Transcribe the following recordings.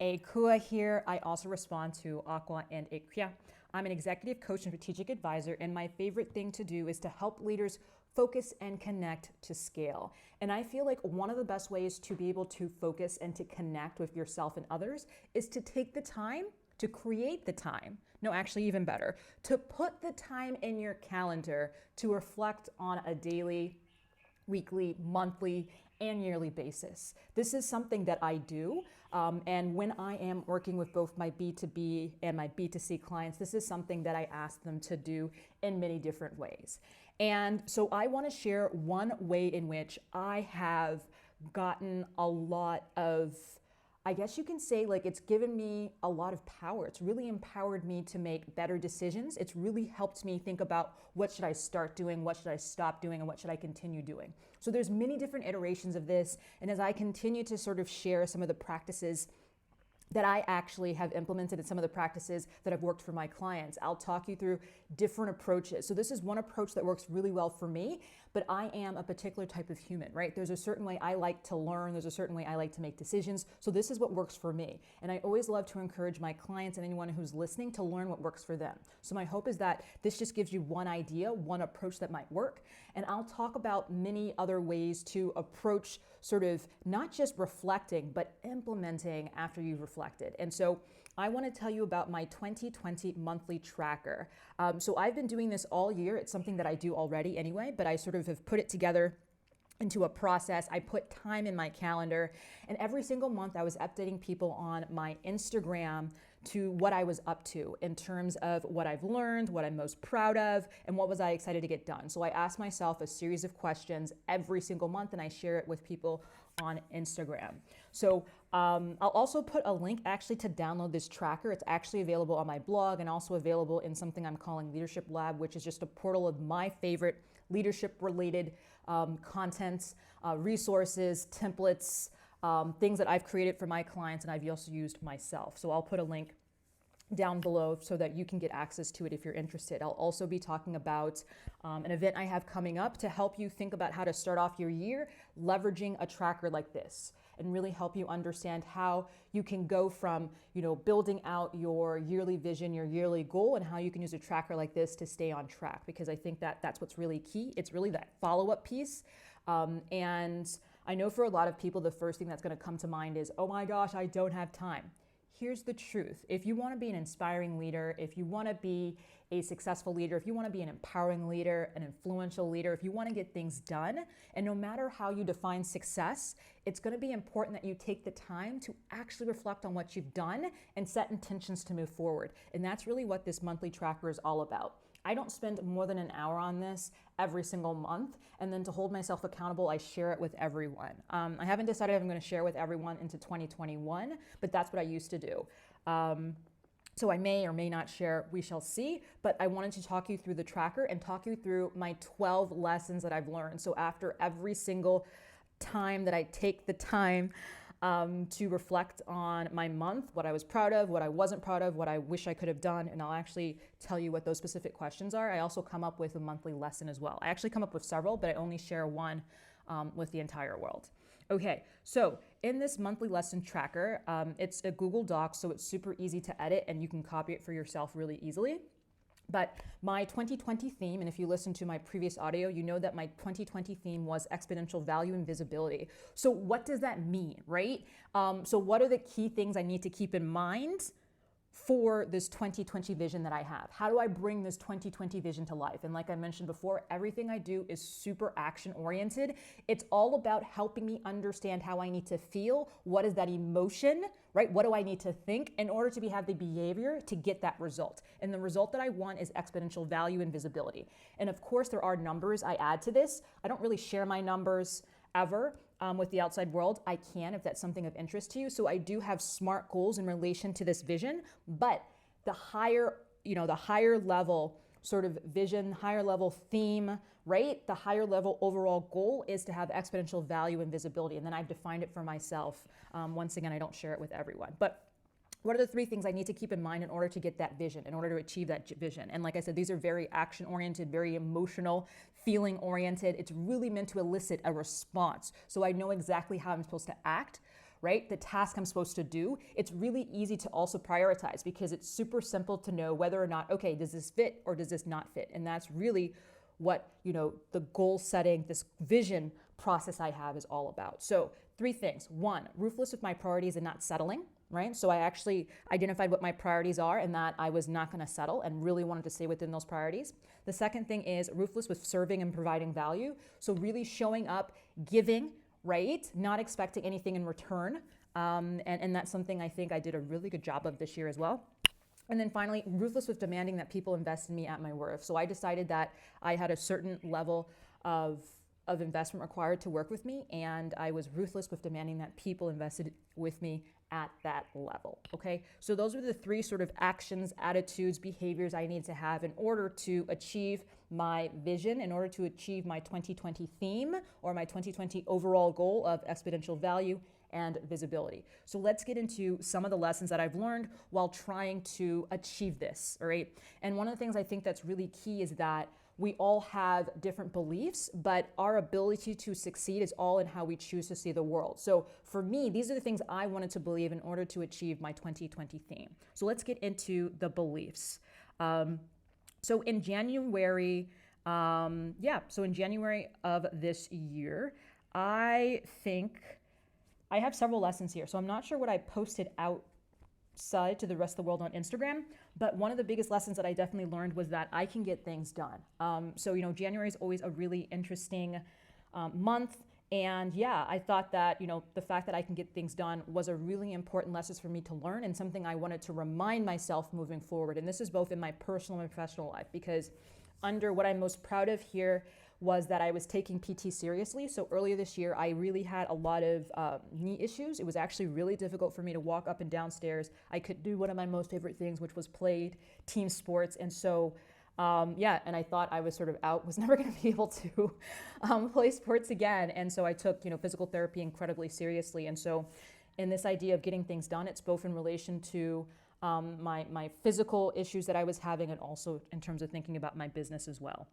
Akua here. I also respond to Aqua and Akia. I'm an executive coach and strategic advisor, and my favorite thing to do is to help leaders focus and connect to scale. And I feel like one of the best ways to be able to focus and to connect with yourself and others is to take the time to create the time. No, actually, even better, to put the time in your calendar to reflect on a daily, weekly, monthly, and yearly basis. This is something that I do. And when I am working with both my B2B and my B2C clients, this is something that I ask them to do in many different ways. And so I want to share one way in which I have gotten a lot of, I guess you can say, like, it's given me a lot of power. It's really empowered me to make better decisions. It's really helped me think about what should I start doing, what should I stop doing, and what should I continue doing. So there's many different iterations of this. And as I continue to sort of share some of the practices that I actually have implemented and some of the practices that have worked for my clients, I'll talk you through different approaches. So this is one approach that works really well for me, but I am a particular type of human, right? There's a certain way I like to learn. There's a certain way I like to make decisions. So this is what works for me. And I always love to encourage my clients and anyone who's listening to learn what works for them. So my hope is that this just gives you one idea, one approach that might work. And I'll talk about many other ways to approach sort of not just reflecting, but implementing after you've reflected. And so I want to tell you about my 2020 monthly tracker. So I've been doing this all year. It's something that I do already anyway, but I sort of have put it together into a process. I put time in my calendar, and every single month I was updating people on my Instagram to what I was up to in terms of what I've learned, what I'm most proud of, and what was I excited to get done. So I asked myself a series of questions every single month, and I share it with people on Instagram. So I'll also put a link actually to download this tracker. It's actually available on my blog and also available in something I'm calling Leadership Lab, which is just a portal of my favorite leadership related content, resources, templates, things that I've created for my clients and I've also used myself. So I'll put a link down below so that you can get access to it if you're interested. I'll also be talking about an event I have coming up to help you think about how to start off your year leveraging a tracker like this and really help you understand how you can go from, building out your yearly vision, your yearly goal, and how you can use a tracker like this to stay on track, because I think that that's what's really key. It's really that follow-up piece. And I know for a lot of people, the first thing that's going to come to mind is, oh my gosh, I don't have time. Here's the truth. If you want to be an inspiring leader, if you want to be a successful leader, if you want to be an empowering leader, an influential leader, if you want to get things done, and no matter how you define success, it's going to be important that you take the time to actually reflect on what you've done and set intentions to move forward. And that's really what this monthly tracker is all about. I don't spend more than an hour on this every single month. And then to hold myself accountable, I share it with everyone. I haven't decided if I'm going to share with everyone into 2021, but that's what I used to do. So I may or may not share, we shall see, but I wanted to talk you through the tracker and talk you through my 12 lessons that I've learned. So after every single time that I take the time to reflect on my month, what I was proud of, what I wasn't proud of, what I wish I could have done, and I'll actually tell you what those specific questions are. I also come up with a monthly lesson as well. I actually come up with several, but I only share one with the entire world. Okay, so in this monthly lesson tracker, it's a Google Doc, so it's super easy to edit and you can copy it for yourself really easily. But my 2020 theme, and if you listen to my previous audio, you know that my 2020 theme was exponential value and visibility. So what does that mean, right? So what are the key things I need to keep in mind for this 2020 vision that I have? How do I bring this 2020 vision to life? And like I mentioned before, everything I do is super action oriented. It's all about helping me understand how I need to feel. What is that emotion, right? What do I need to think in order to have the behavior to get that result? And the result that I want is exponential value and visibility. And of course, there are numbers I add to this. I don't really share my numbers ever with the outside world. I can if that's something of interest to you. So I do have SMART goals in relation to this vision, but the higher level sort of vision, higher level theme, right? The higher level overall goal is to have exponential value and visibility. And then I've defined it for myself. Once again, I don't share it with everyone, but what are the 3 things I need to keep in mind in order to get that vision, in order to achieve that vision? And like I said, these are very action-oriented, very emotional, feeling-oriented. It's really meant to elicit a response. So I know exactly how I'm supposed to act right? The task I'm supposed to do, it's really easy to also prioritize because it's super simple to know whether or not, okay, does this fit or does this not fit? And that's really what, the goal setting, this vision process I have is all about. So 3 things. 1, ruthless with my priorities and not settling, right? So I actually identified what my priorities are and that I was not going to settle and really wanted to stay within those priorities. The second thing is ruthless with serving and providing value. So really showing up, giving, right? Not expecting anything in return. And that's something I think I did a really good job of this year as well. And then finally, ruthless with demanding that people invest in me at my worth. So I decided that I had a certain level of investment required to work with me, and I was ruthless with demanding that people invested with me at that level, okay? So those are the 3 sort of actions, attitudes, behaviors I need to have in order to achieve my vision, in order to achieve my 2020 theme or my 2020 overall goal of exponential value and visibility. So let's get into some of the lessons that I've learned while trying to achieve this, all right? And one of the things I think that's really key is that we all have different beliefs, but our ability to succeed is all in how we choose to see the world. So for me, these are the things I wanted to believe in order to achieve my 2020 theme. So let's get into the beliefs. So in January, in January of this year, I think I have several lessons here. So I'm not sure what I posted outside to the rest of the world on Instagram, but one of the biggest lessons that I definitely learned was that I can get things done. January is always a really interesting month. And I thought that, the fact that I can get things done was a really important lesson for me to learn and something I wanted to remind myself moving forward. And this is both in my personal and professional life, because under what I'm most proud of here was that I was taking PT seriously. So earlier this year, I really had a lot of knee issues. It was actually really difficult for me to walk up and down stairs. I could do one of my most favorite things, which was played team sports. And so, and I thought I was sort of out, was never going to be able to play sports again. And so I took, physical therapy incredibly seriously. And so in this idea of getting things done, it's both in relation to my physical issues that I was having and also in terms of thinking about my business as well.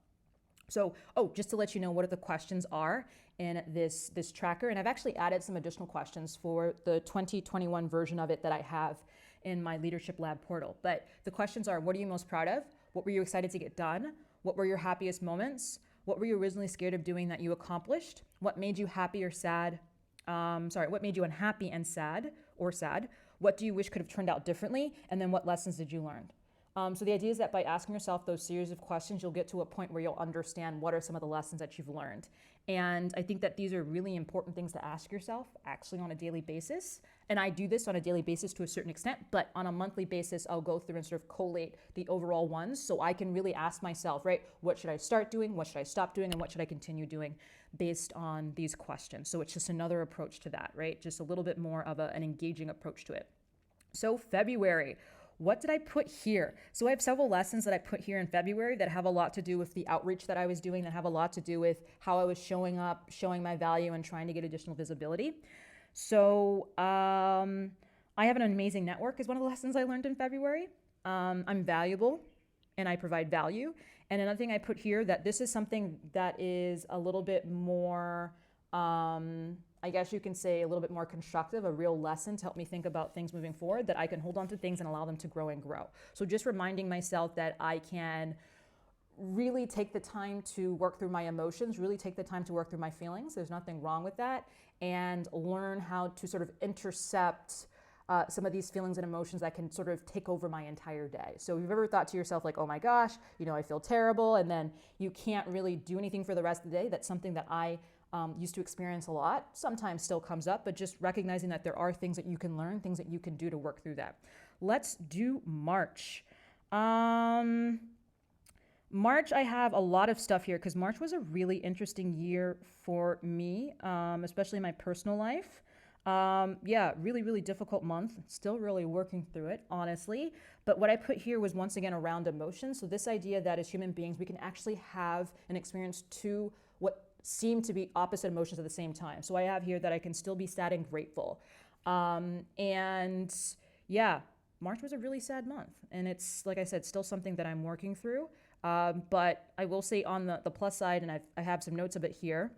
So, just to let you know what the questions are in this tracker, and I've actually added some additional questions for the 2021 version of it that I have in my Leadership Lab portal. But the questions are, what are you most proud of? What were you excited to get done? What were your happiest moments? What were you originally scared of doing that you accomplished? What made you happy or sad? What made you unhappy and sad or sad? What do you wish could have turned out differently? And then what lessons did you learn? So the idea is that by asking yourself those series of questions, you'll get to a point where you'll understand what are some of the lessons that you've learned. And I think that these are really important things to ask yourself actually on a daily basis. And I do this on a daily basis to a certain extent, but on a monthly basis, I'll go through and sort of collate the overall ones so I can really ask myself, right, what should I start doing? What should I stop doing? And what should I continue doing based on these questions? So it's just another approach to that, right? Just a little bit more of an engaging approach to it. So February. What did I put here? So I have several lessons that I put here in February that have a lot to do with the outreach that I was doing, that have a lot to do with how I was showing up, showing my value, and trying to get additional visibility. So I have an amazing network is one of the lessons I learned in February. I'm valuable and I provide value. And another thing I put here, that this is something that is a little bit more I guess you can say a little bit more constructive, a real lesson to help me think about things moving forward, that I can hold on to things and allow them to grow and grow. So just reminding myself that I can really take the time to work through my emotions, really take the time to work through my feelings. There's nothing wrong with that. And learn how to sort of intercept some of these feelings and emotions that can sort of take over my entire day. So if you've ever thought to yourself like, oh my gosh, I feel terrible, and then you can't really do anything for the rest of the day, that's something that I used to experience a lot, sometimes still comes up, but just recognizing that there are things that you can learn, things that you can do to work through that. Let's do March. March, I have a lot of stuff here because March was a really interesting year for me, especially in my personal life. Really, really difficult month. Still really working through it, honestly. But what I put here was once again around emotions. So this idea that as human beings, we can actually have and experience two what seem to be opposite emotions at the same time. So I have here that I can still be sad and grateful. March was a really sad month. And it's, like I said, still something that I'm working through. But I will say on the plus side, and I have some notes of it here,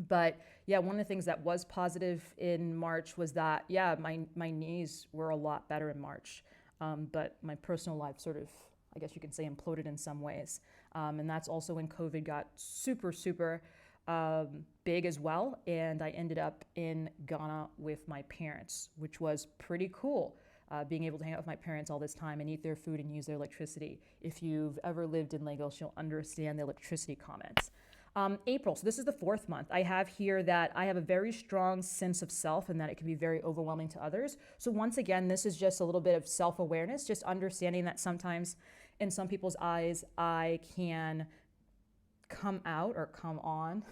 But yeah, one of the things that was positive in March was that, yeah, my knees were a lot better in March. But my personal life sort of, I guess you can say, imploded in some ways. And that's also when COVID got super, super big as well. And I ended up in Ghana with my parents, which was pretty cool. Being able to hang out with my parents all this time and eat their food and use their electricity. If you've ever lived in Lagos, you'll understand the electricity comments. April, so this is the fourth month. I have here that I have a very strong sense of self and that it can be very overwhelming to others. So once again, this is just a little bit of self-awareness, just understanding that sometimes in some people's eyes, I can come out or come on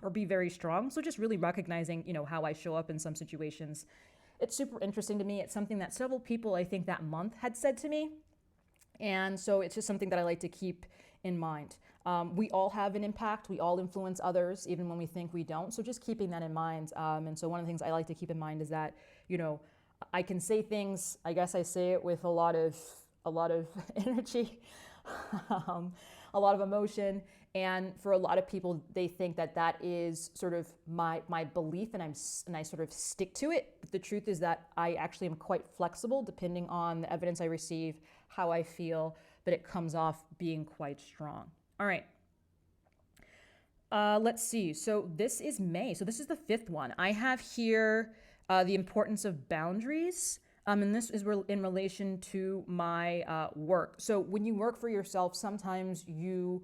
or be very strong. So just really recognizing, how I show up in some situations. It's super interesting to me. It's something that several people, I think, that month had said to me. And so it's just something that I like to keep in mind. We all have an impact. We all influence others, even when we think we don't. So just keeping that in mind. And so one of the things I like to keep in mind is that, I can say things, I guess I say it with a lot of energy, a lot of emotion. And for a lot of people, they think that that is sort of my belief, and I sort of stick to it. But the truth is that I actually am quite flexible depending on the evidence I receive, how I feel, but it comes off being quite strong. All right. Let's see. So this is May. So this is the fifth one. I have here the importance of boundaries. And this is in relation to my work. So when you work for yourself, sometimes you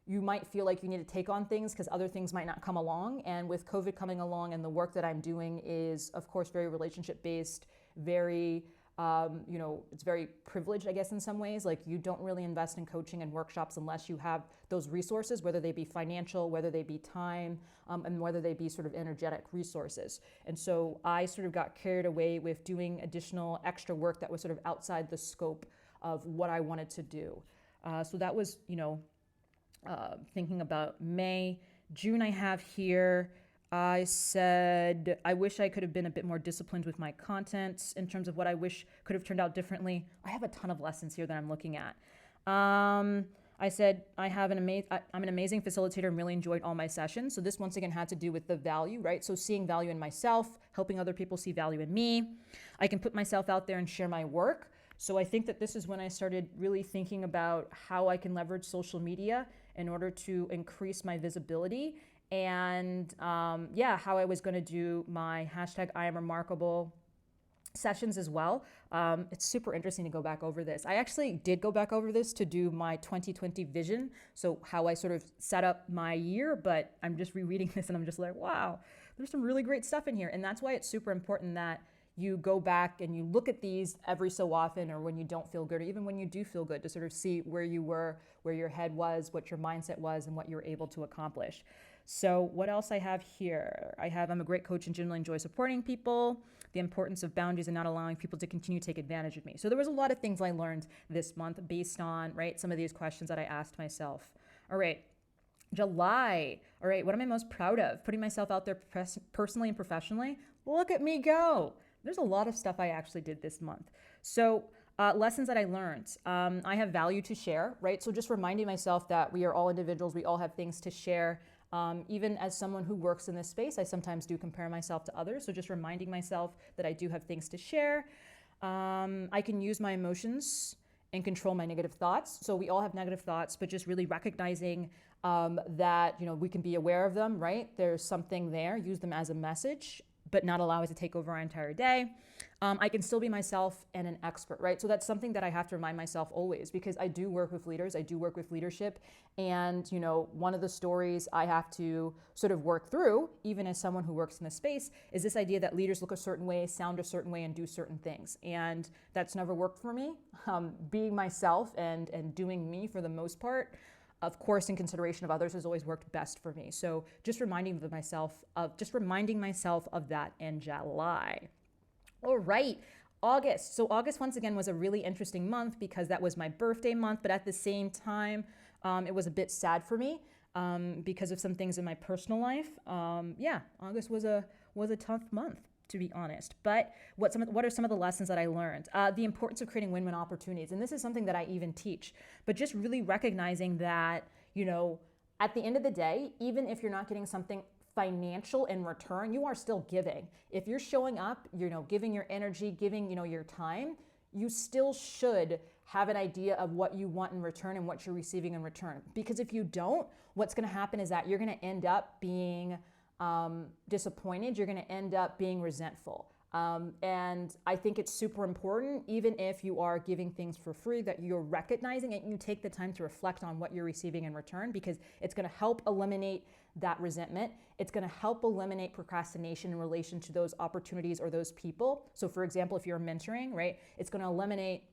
might feel like you need to take on things because other things might not come along. And with COVID coming along and the work that I'm doing is, of course, very relationship-based, very, it's very privileged, I guess, in some ways. Like you don't really invest in coaching and workshops unless you have those resources, whether they be financial, whether they be time, and whether they be sort of energetic resources. And so I sort of got carried away with doing additional extra work that was sort of outside the scope of what I wanted to do. So that was, thinking about May. June I have here, I said, I wish I could have been a bit more disciplined with my content in terms of what I wish could have turned out differently. I have a ton of lessons here that I'm looking at. I said, I'm an amazing facilitator and really enjoyed all my sessions. So this once again had to do with the value, right? So seeing value in myself, helping other people see value in me. I can put myself out there and share my work. So I think that this is when I started really thinking about how I can leverage social media in order to increase my visibility and how I was going to do my #IamRemarkable sessions as well. It's super interesting to go back over this. I actually did go back over this to do my 2020 vision. So how I sort of set up my year, but I'm just rereading this and I'm just like, wow, there's some really great stuff in here. And that's why it's super important that you go back and you look at these every so often, or when you don't feel good, or even when you do feel good, to sort of see where you were, where your head was, what your mindset was, and what you were able to accomplish. So what else I have here? I'm a great coach and generally enjoy supporting people, the importance of boundaries and not allowing people to continue to take advantage of me. So there was a lot of things I learned this month based on, right, some of these questions that I asked myself. All right. July. All right. What am I most proud of? Putting myself out there personally and professionally. Look at me go. There's a lot of stuff I actually did this month. So lessons that I learned. I have value to share, right? So just reminding myself that we are all individuals. We all have things to share. Even as someone who works in this space, I sometimes do compare myself to others. So just reminding myself that I do have things to share. I can use my emotions and control my negative thoughts. So we all have negative thoughts, but just really recognizing that, we can be aware of them, right? There's something there, use them as a message, but not allow it to take over our entire day. I can still be myself and an expert, right? So that's something that I have to remind myself always, because I do work with leaders, I do work with leadership. And, one of the stories I have to sort of work through, even as someone who works in this space, is this idea that leaders look a certain way, sound a certain way, and do certain things. And that's never worked for me. Being myself and doing me for the most part, of course, in consideration of others, has always worked best for me. So just reminding myself of that in July. All right, August. So August, once again, was a really interesting month because that was my birthday month, but at the same time, it was a bit sad for me because of some things in my personal life. August was a tough month, to be honest. But what are some of the lessons that I learned? The importance of creating win-win opportunities. And this is something that I even teach, but just really recognizing that, at the end of the day, even if you're not getting something financial in return, you are still giving. If you're showing up, giving your energy, giving, your time, you still should have an idea of what you want in return and what you're receiving in return. Because if you don't, what's going to happen is that you're going to end up being disappointed. You're going to end up being resentful. And I think it's super important, even if you are giving things for free, that you're recognizing it and you take the time to reflect on what you're receiving in return, because it's going to help eliminate that resentment. It's going to help eliminate procrastination in relation to those opportunities or those people. So for example, if you're mentoring, right, it's going to eliminate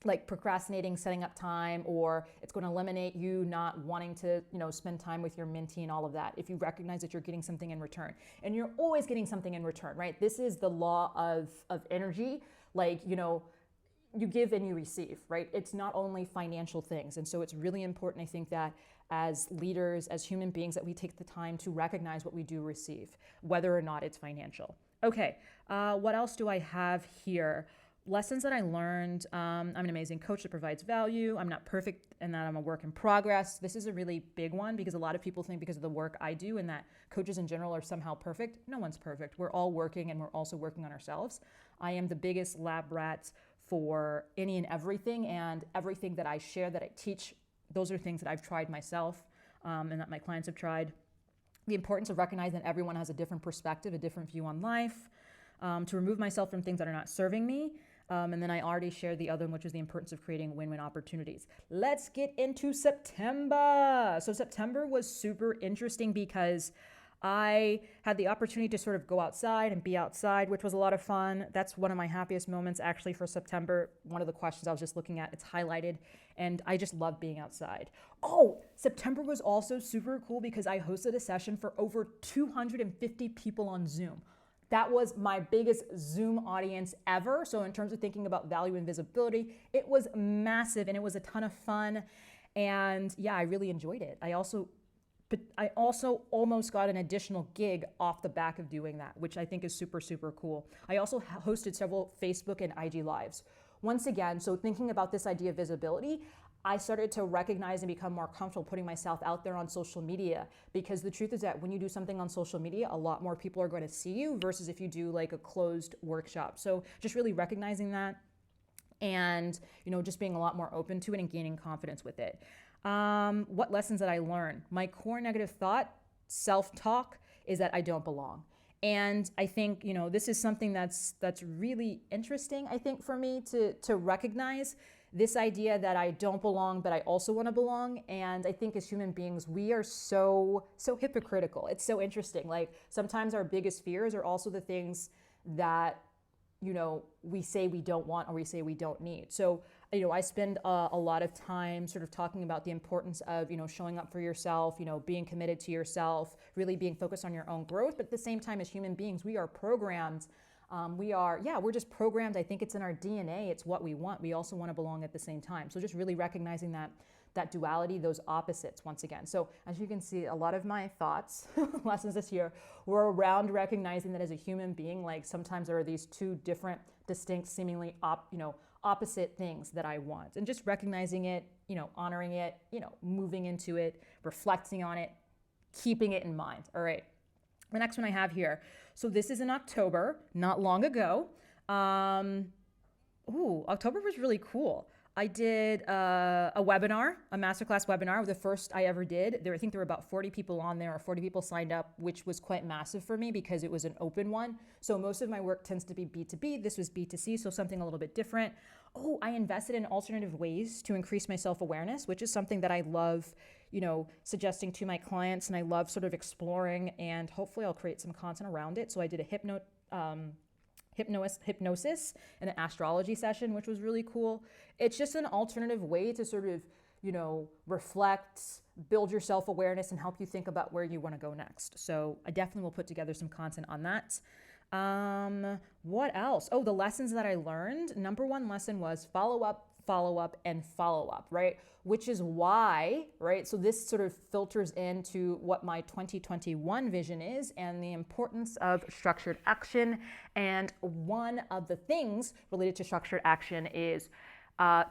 like procrastinating, setting up time, or it's going to eliminate you not wanting to, spend time with your mentee and all of that. If you recognize that you're getting something in return, and you're always getting something in return, right? This is the law of energy. Like, you give and you receive, right? It's not only financial things. And so it's really important, I think, that as leaders, as human beings, that we take the time to recognize what we do receive, whether or not it's financial. Okay, what else do I have here? Lessons that I learned. I'm an amazing coach that provides value. I'm not perfect and that I'm a work in progress. This is a really big one because a lot of people think because of the work I do and that coaches in general are somehow perfect. No one's perfect. We're all working, and we're also working on ourselves. I am the biggest lab rat for any and everything that I share, that I teach. Those are things that I've tried myself and that my clients have tried. The importance of recognizing that everyone has a different perspective, a different view on life, to remove myself from things that are not serving me. And then I already shared the other one, which is the importance of creating win-win opportunities. Let's get into September. So September was super interesting because I had the opportunity to sort of go outside and be outside, which was a lot of fun. That's one of my happiest moments actually for September. One of the questions I was just looking at, it's highlighted, and I just love being outside. Oh, September was also super cool because I hosted a session for over 250 people on Zoom. That was my biggest Zoom audience ever. So in terms of thinking about value and visibility, it was massive and it was a ton of fun. And yeah, I really enjoyed it. I also almost got an additional gig off the back of doing that, which I think is super, super cool. I also hosted several Facebook and IG Lives. Once again, so thinking about this idea of visibility, I started to recognize and become more comfortable putting myself out there on social media, because the truth is that when you do something on social media, a lot more people are going to see you versus if you do like a closed workshop. So just really recognizing that and, just being a lot more open to it and gaining confidence with it. What lessons that I learned? My core negative thought, self-talk, is that I don't belong. And I think, this is something that's really interesting, I think, for me to recognize this idea that I don't belong, but I also want to belong. And I think as human beings, we are so hypocritical. It's so interesting. Like sometimes our biggest fears are also the things that, we say we don't want or we say we don't need. So, I spend a lot of time sort of talking about the importance of, showing up for yourself, being committed to yourself, really being focused on your own growth. But at the same time, as human beings, we are programmed. We're just programmed. I think it's in our DNA. It's what we want. We also want to belong at the same time. So just really recognizing that duality, those opposites once again. So as you can see, a lot of my thoughts, lessons this year were around recognizing that as a human being, like sometimes there are these two different, distinct, seemingly opposite things that I want, and just recognizing it, honoring it, moving into it, reflecting on it, keeping it in mind. All right. The next one I have here. So this is in October, not long ago. October was really cool. I did a webinar, a masterclass webinar, the first I ever did. I think there were about 40 people on there, or 40 people signed up, which was quite massive for me because it was an open one. So most of my work tends to be B2B. This was B2C, so something a little bit different. I invested in alternative ways to increase my self-awareness, which is something that I love, suggesting to my clients, and I love sort of exploring, and hopefully I'll create some content around it. So I did a hypnosis and an astrology session, which was really cool. It's just an alternative way to sort of, reflect, build your self-awareness, and help you think about where you want to go next. So I definitely will put together some content on that. What else? The lessons that I learned. Number one lesson was follow up, right? Which is why, right? So this sort of filters into what my 2021 vision is and the importance of structured action. And one of the things related to structured action is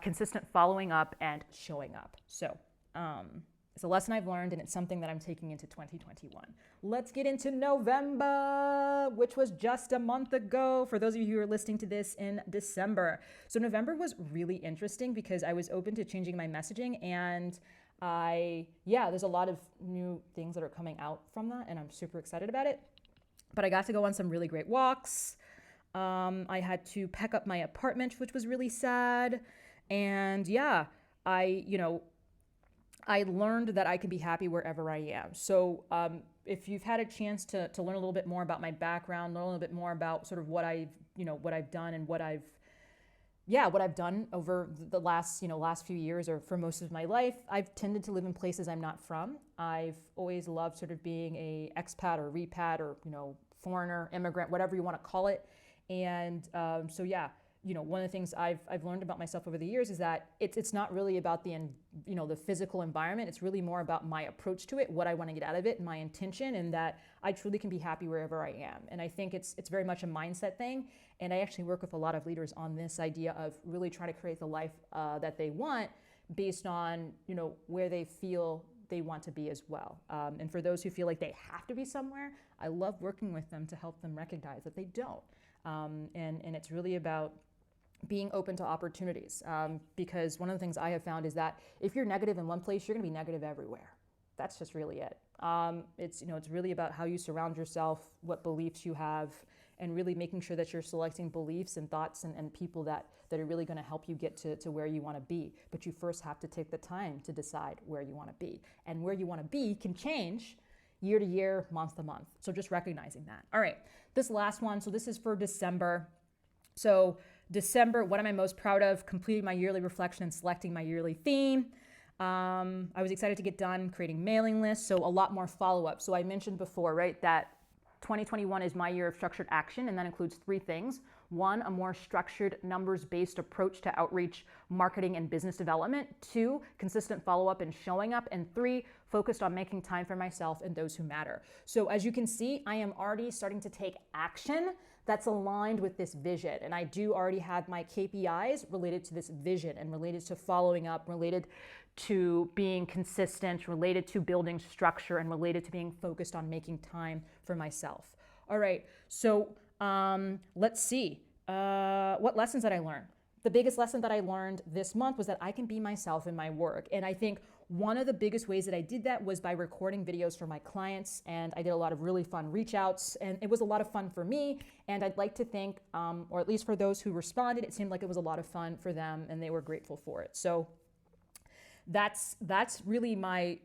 consistent following up and showing up. So It's a lesson I've learned, and it's something that I'm taking into 2021. Let's get into November, which was just a month ago. For those of you who are listening to this in December. So November was really interesting because I was open to changing my messaging, and there's a lot of new things that are coming out from that, and I'm super excited about it. But I got to go on some really great walks. I had to pack up my apartment, which was really sad. And I learned that I can be happy wherever I am. So if you've had a chance to learn a little bit more about my background, learn a little bit more about sort of what I've done and what I've done over the last few years, or for most of my life, I've tended to live in places I'm not from. I've always loved sort of being a expat or repat or, foreigner, immigrant, whatever you want to call it. And one of the things I've learned about myself over the years is that it's not really about the physical environment. It's really more about my approach to it, what I want to get out of it, and my intention, and that I truly can be happy wherever I am. And I think it's very much a mindset thing. And I actually work with a lot of leaders on this idea of really trying to create the life that they want based on where they feel they want to be as well. And for those who feel like they have to be somewhere, I love working with them to help them recognize that they don't. And it's really about being open to opportunities, because one of the things I have found is that if you're negative in one place, you're going to be negative everywhere. That's just really it. It's really about how you surround yourself, what beliefs you have, and really making sure that you're selecting beliefs and thoughts and people that are really going to help you get to where you want to be. But you first have to take the time to decide where you want to be. And where you want to be can change year to year, month to month. So just recognizing that. All right, this last one. So this is for December. So December, what am I most proud of? Completing my yearly reflection and selecting my yearly theme. I was excited to get done creating mailing lists. So a lot more follow-up. So I mentioned before, right, that 2021 is my year of structured action, and that includes 3 things. 1, a more structured, numbers-based approach to outreach, marketing, and business development. 2, consistent follow-up and showing up. And 3, focused on making time for myself and those who matter. So as you can see, I am already starting to take action that's aligned with this vision. And I do already have my KPIs related to this vision and related to following up, related to being consistent, related to building structure, and related to being focused on making time for myself. All right, so let's see. What lessons did I learn? The biggest lesson that I learned this month was that I can be myself in my work. And I think one of the biggest ways that I did that was by recording videos for my clients. And I did a lot of really fun reach outs, and it was a lot of fun for me. And I'd like to think, or at least for those who responded, it seemed like it was a lot of fun for them and they were grateful for it. So that's really my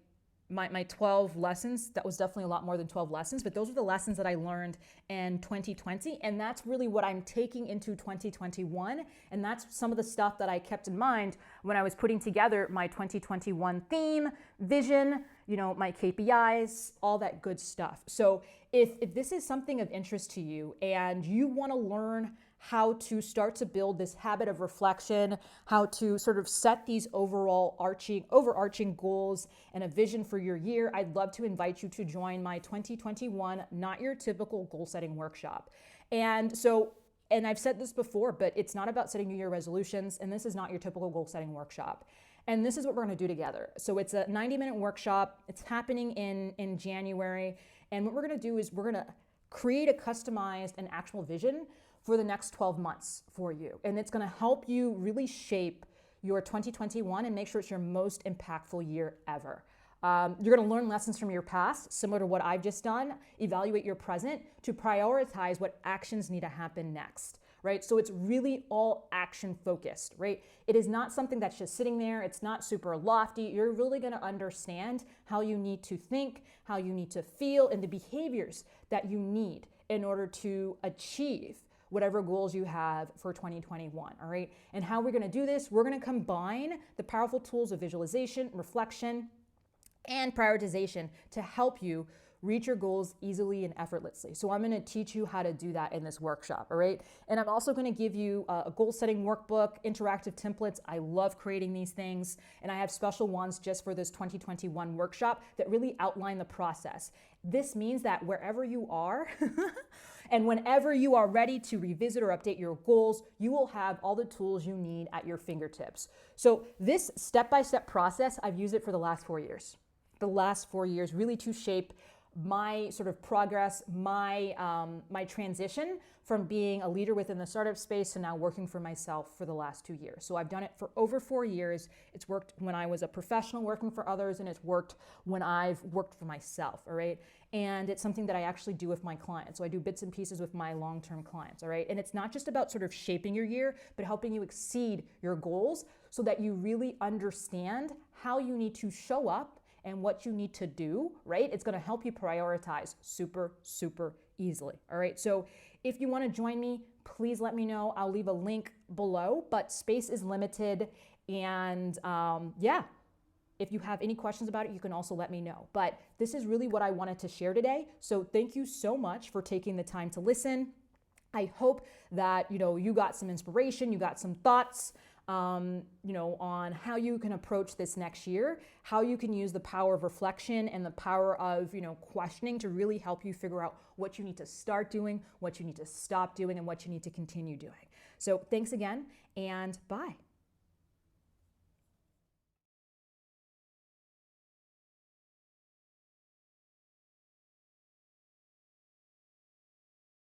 12 lessons. That was definitely a lot more than 12 lessons, but those are the lessons that I learned in 2020. And that's really what I'm taking into 2021. And that's some of the stuff that I kept in mind when I was putting together my 2021 theme, vision, my KPIs, all that good stuff. So if this is something of interest to you and you want to learn how to start to build this habit of reflection, how to sort of set these overarching goals and a vision for your year, I'd love to invite you to join my 2021 Not Your Typical Goal Setting Workshop. And I've said this before, but it's not about setting New Year resolutions, and this is not your typical goal setting workshop. And this is what we're going to do together. So it's a 90-minute workshop. It's happening in January. And what we're going to do is we're going to create a customized and actual vision for the next 12 months for you. And it's gonna help you really shape your 2021 and make sure it's your most impactful year ever. You're gonna learn lessons from your past, similar to what I've just done, evaluate your present to prioritize what actions need to happen next, right? So it's really all action focused, right? It is not something that's just sitting there. It's not super lofty. You're really gonna understand how you need to think, how you need to feel, and the behaviors that you need in order to achieve whatever goals you have for 2021, all right? And how we're gonna do this, we're gonna combine the powerful tools of visualization, reflection, and prioritization to help you reach your goals easily and effortlessly. So I'm gonna teach you how to do that in this workshop, all right? And I'm also gonna give you a goal setting workbook, interactive templates. I love creating these things. And I have special ones just for this 2021 workshop that really outline the process. This means that wherever you are, and whenever you are ready to revisit or update your goals, you will have all the tools you need at your fingertips. So this step-by-step process, I've used it for the last 4 years. the last 4 years really to shape my sort of progress, my transition from being a leader within the startup space to now working for myself for the last 2 years. So I've done it for over 4 years. It's worked when I was a professional working for others, and it's worked when I've worked for myself, all right? And it's something that I actually do with my clients. So I do bits and pieces with my long-term clients, all right? And it's not just about sort of shaping your year, but helping you exceed your goals so that you really understand how you need to show up and what you need to do, right? It's gonna help you prioritize super, super easily, all right? So if you wanna join me, please let me know. I'll leave a link below, but space is limited. And yeah, if you have any questions about it, you can also let me know. But this is really what I wanted to share today. So thank you so much for taking the time to listen. I hope that, you got some inspiration, you got some thoughts, on how you can approach this next year, how you can use the power of reflection and the power of, questioning to really help you figure out what you need to start doing, what you need to stop doing, and what you need to continue doing. So thanks again, and bye.